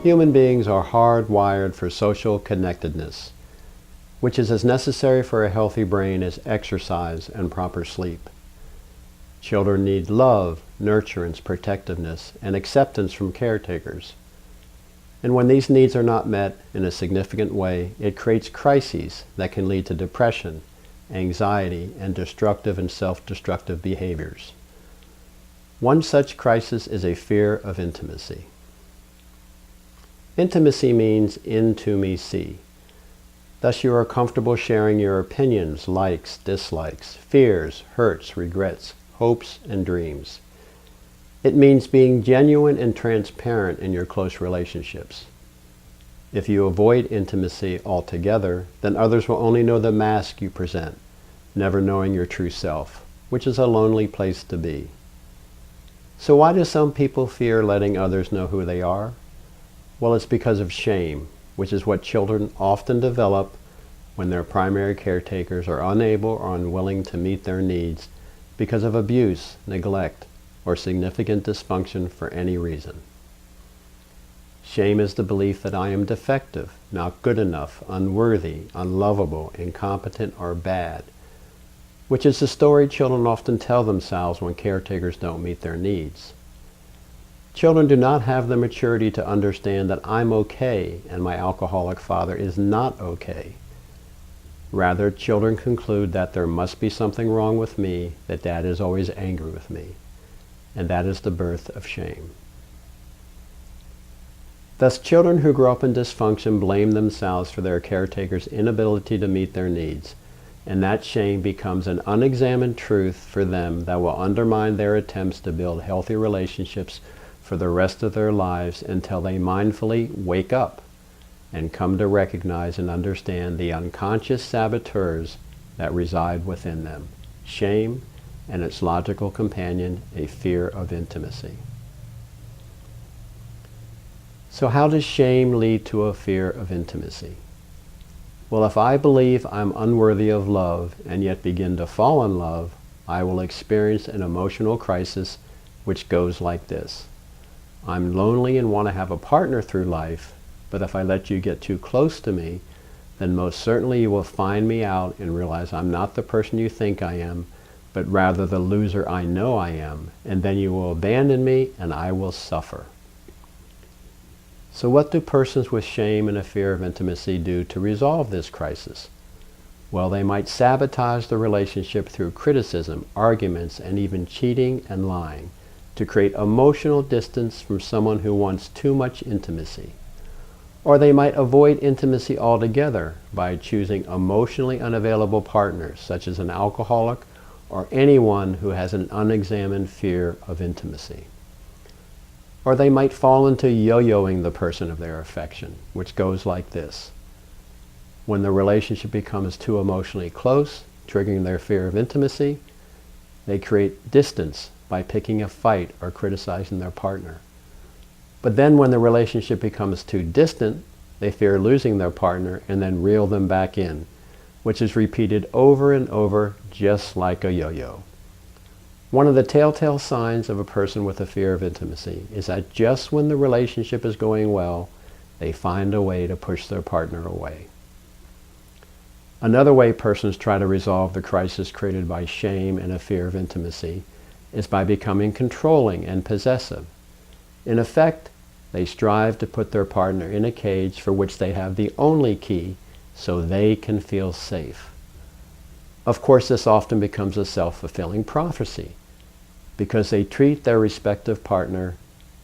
Human beings are hardwired for social connectedness, which is as necessary for a healthy brain as exercise and proper sleep. Children need love, nurturance, protectiveness, and acceptance from caretakers. And when these needs are not met in a significant way, it creates crises that can lead to depression, anxiety, and destructive and self-destructive behaviors. One such crisis is a fear of intimacy. Intimacy means into me see. Thus you are comfortable sharing your opinions, likes, dislikes, fears, hurts, regrets, hopes, and dreams. It means being genuine and transparent in your close relationships. If you avoid intimacy altogether, then others will only know the mask you present, never knowing your true self, which is a lonely place to be. So why do some people fear letting others know who they are? Well, it's because of shame, which is what children often develop when their primary caretakers are unable or unwilling to meet their needs because of abuse, neglect, or significant dysfunction for any reason. Shame is the belief that I am defective, not good enough, unworthy, unlovable, incompetent, or bad, which is the story children often tell themselves when caretakers don't meet their needs. Children do not have the maturity to understand that I'm okay and my alcoholic father is not okay. Rather, children conclude that there must be something wrong with me, that dad is always angry with me. And that is the birth of shame. Thus, children who grow up in dysfunction blame themselves for their caretaker's inability to meet their needs, and that shame becomes an unexamined truth for them that will undermine their attempts to build healthy relationships for the rest of their lives until they mindfully wake up and come to recognize and understand the unconscious saboteurs that reside within them, shame, and its logical companion, a fear of intimacy. So how does shame lead to a fear of intimacy? Well, if I believe I'm unworthy of love and yet begin to fall in love, I will experience an emotional crisis which goes like this. I'm lonely and want to have a partner through life, but if I let you get too close to me, then most certainly you will find me out and realize I'm not the person you think I am, but rather the loser I know I am, and then you will abandon me and I will suffer. So what do persons with shame and a fear of intimacy do to resolve this crisis? Well, they might sabotage the relationship through criticism, arguments, and even cheating and lying to create emotional distance from someone who wants too much intimacy. Or they might avoid intimacy altogether by choosing emotionally unavailable partners, such as an alcoholic or anyone who has an unexamined fear of intimacy. Or they might fall into yo-yoing the person of their affection, which goes like this. When the relationship becomes too emotionally close, triggering their fear of intimacy, they create distance by picking a fight or criticizing their partner. But then when the relationship becomes too distant, they fear losing their partner and then reel them back in, which is repeated over and over, just like a yo-yo. One of the telltale signs of a person with a fear of intimacy is that just when the relationship is going well, they find a way to push their partner away. Another way persons try to resolve the crisis created by shame and a fear of intimacy is by becoming controlling and possessive. In effect, they strive to put their partner in a cage for which they have the only key so they can feel safe. Of course, this often becomes a self-fulfilling prophecy because they treat their respective partner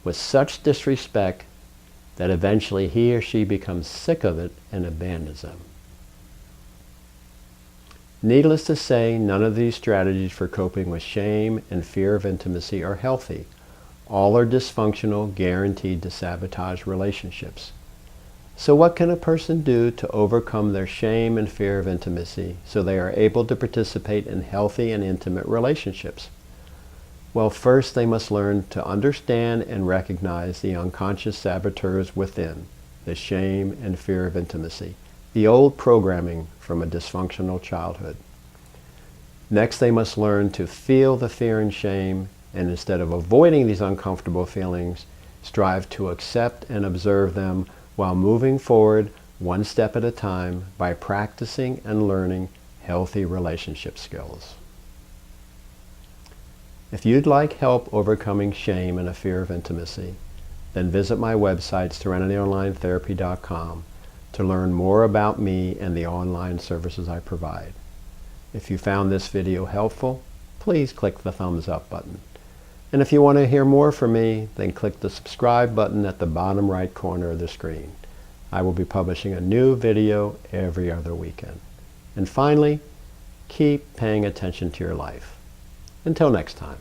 with such disrespect that eventually he or she becomes sick of it and abandons them. Needless to say, none of these strategies for coping with shame and fear of intimacy are healthy. All are dysfunctional, guaranteed to sabotage relationships. So what can a person do to overcome their shame and fear of intimacy so they are able to participate in healthy and intimate relationships? Well, first they must learn to understand and recognize the unconscious saboteurs within, the shame and fear of intimacy, the old programming from a dysfunctional childhood. Next, they must learn to feel the fear and shame, and instead of avoiding these uncomfortable feelings, Strive to accept and observe them while moving forward one step at a time by practicing and learning healthy relationship skills. If you'd like help overcoming shame and a fear of intimacy, then visit my website, SerenityOnlineTherapy.com, to learn more about me and the online services I provide. If you found this video helpful, please click the thumbs up button. And if you want to hear more from me, then click the subscribe button at the bottom right corner of the screen. I will be publishing a new video every other weekend. And finally, keep paying attention to your life. Until next time.